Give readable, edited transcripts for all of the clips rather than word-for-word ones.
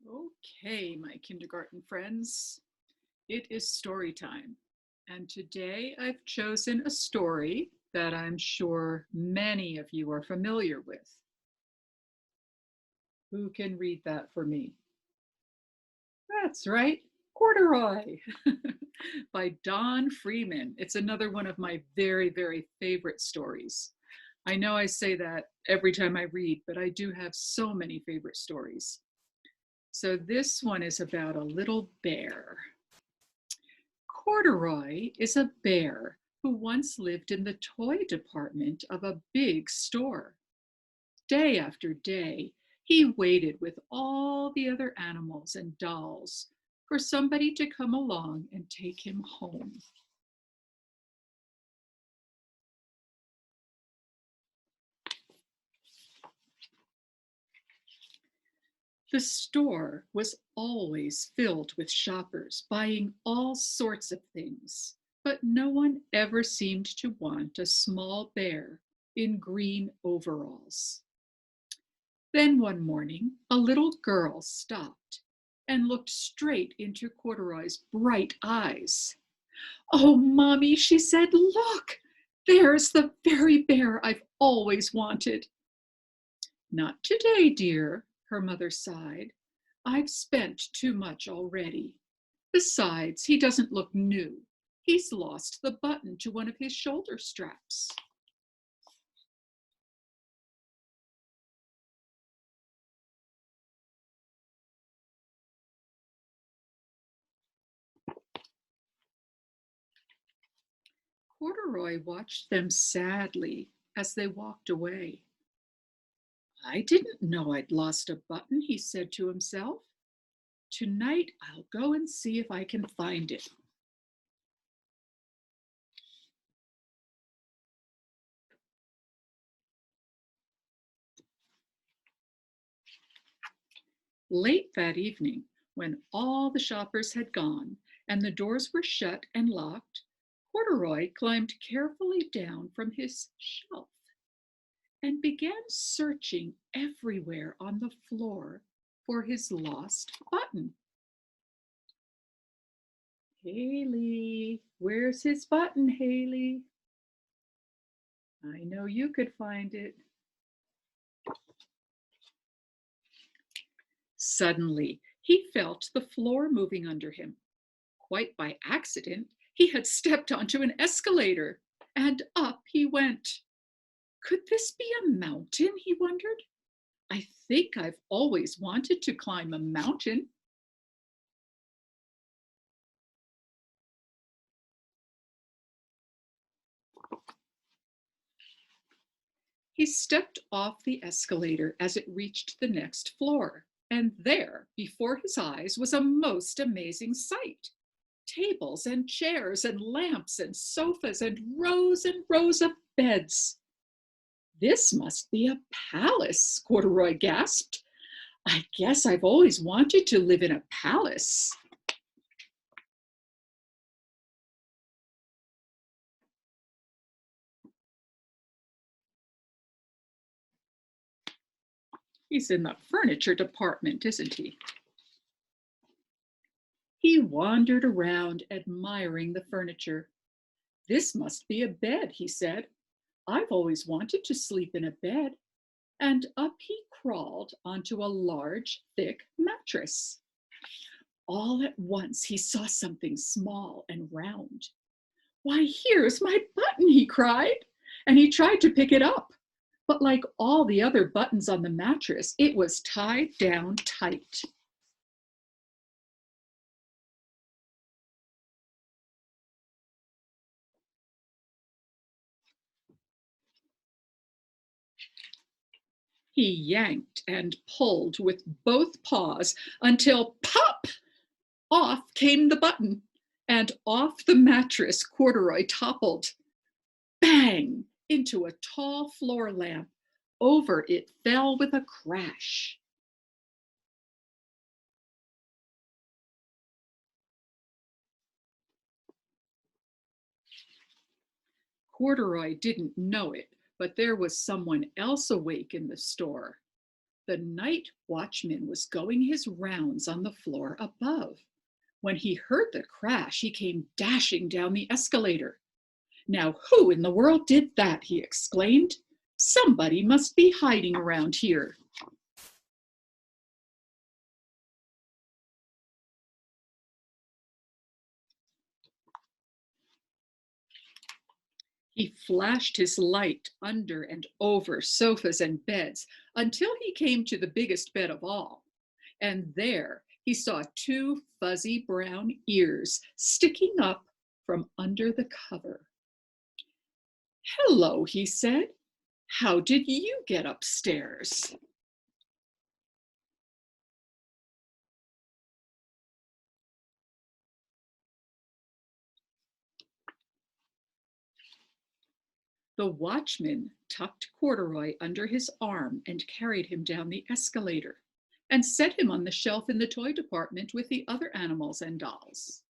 Okay, my kindergarten friends, it is story time. And today I've chosen a story that I'm sure many of you are familiar with. Who can read that for me? That's right, Corduroy by Don Freeman. It's another one of my very, very favorite stories. I know I say that every time I read, but I do have so many favorite stories. So this one is about a little bear. Corduroy is a bear who once lived in the toy department of a big store. Day after day, he waited with all the other animals and dolls for somebody to come along and take him home. The store was always filled with shoppers buying all sorts of things, but no one ever seemed to want a small bear in green overalls. Then one morning, a little girl stopped and looked straight into Corduroy's bright eyes. "Oh, Mommy," she said, "look, there's the very bear I've always wanted." "Not today, dear," her mother sighed. "I've spent too much already. Besides, he doesn't look new. He's lost the button to one of his shoulder straps." Corduroy watched them sadly as they walked away. "I didn't know I'd lost a button," he said to himself. "Tonight I'll go and see if I can find it." Late that evening, when all the shoppers had gone and the doors were shut and locked, Corduroy climbed carefully down from his shelf and began searching everywhere on the floor for his lost button. "Haley, where's his button, Haley? I know you could find it." Suddenly, he felt the floor moving under him. Quite by accident, he had stepped onto an escalator, and up he went. Could this be a mountain, he wondered? I think I've always wanted to climb a mountain. He stepped off the escalator as it reached the next floor, and there, before his eyes, was a most amazing sight. Tables and chairs and lamps and sofas and rows of beds. "This must be a palace," Corduroy gasped. "I guess I've always wanted to live in a palace." He's in the furniture department, isn't he? He wandered around, admiring the furniture. "This must be a bed," he said. "I've always wanted to sleep in a bed." And up he crawled onto a large, thick mattress. All at once, he saw something small and round. "Why, here's my button," he cried. And he tried to pick it up. But like all the other buttons on the mattress, it was tied down tight. He yanked and pulled with both paws until pop! Off came the button, and off the mattress Corduroy toppled. Bang! Into a tall floor lamp. Over it fell with a crash. Corduroy didn't know it, but there was someone else awake in the store. The night watchman was going his rounds on the floor above. When he heard the crash, he came dashing down the escalator. "Now, who in the world did that?" he exclaimed. "Somebody must be hiding around here." He flashed his light under and over sofas and beds until he came to the biggest bed of all. And there he saw two fuzzy brown ears sticking up from under the cover. "Hello," he said. "How did you get upstairs?" The watchman tucked Corduroy under his arm and carried him down the escalator and set him on the shelf in the toy department with the other animals and dolls.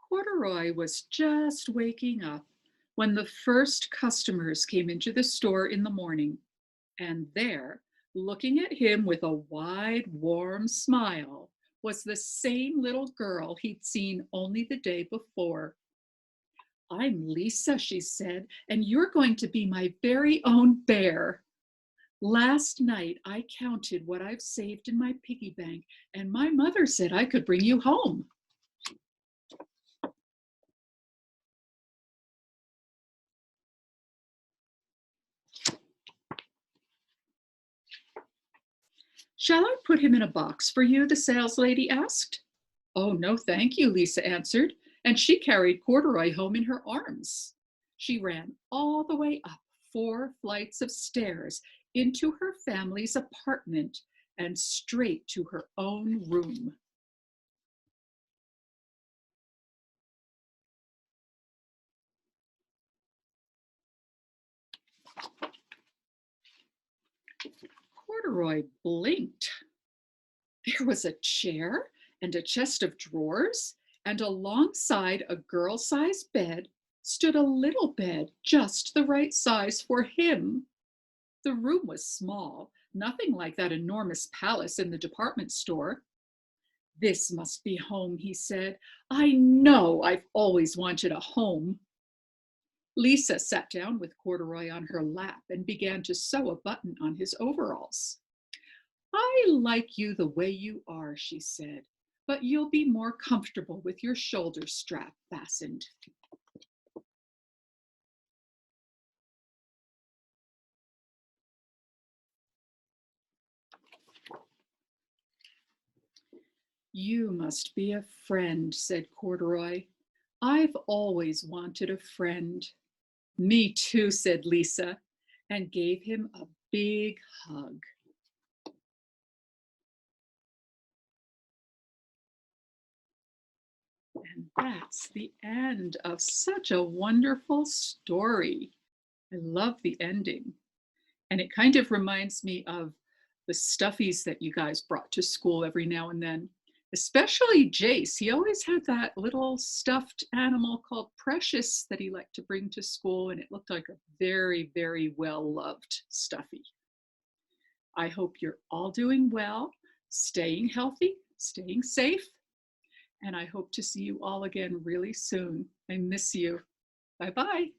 Corduroy was just waking up when the first customers came into the store in the morning, and there, looking at him with a wide, warm smile, was the same little girl he'd seen only the day before. "I'm Lisa," she said, "and you're going to be my very own bear. Last night I counted what I've saved in my piggy bank, and my mother said I could bring you home." "Shall I put him in a box for you?" the saleslady asked. "Oh, no, thank you," Lisa answered, and she carried Corduroy home in her arms. She ran all the way up 4 flights of stairs into her family's apartment and straight to her own room. Corduroy blinked. There was a chair and a chest of drawers, and alongside a girl-sized bed stood a little bed just the right size for him. The room was small, nothing like that enormous palace in the department store. "This must be home," he said. "I know I've always wanted a home." Lisa sat down with Corduroy on her lap and began to sew a button on his overalls. "I like you the way you are," she said, "but you'll be more comfortable with your shoulder strap fastened." "You must be a friend," said Corduroy. "I've always wanted a friend." "Me too," said Lisa, and gave him a big hug. And that's the end of such a wonderful story. I love the ending. And it kind of reminds me of the stuffies that you guys brought to school every now and then, especially Jace. He always had that little stuffed animal called Precious that he liked to bring to school, and it looked like a very, very well loved stuffy. I hope you're all doing well, staying healthy, staying safe, and I hope to see you all again really soon. I miss you. Bye bye.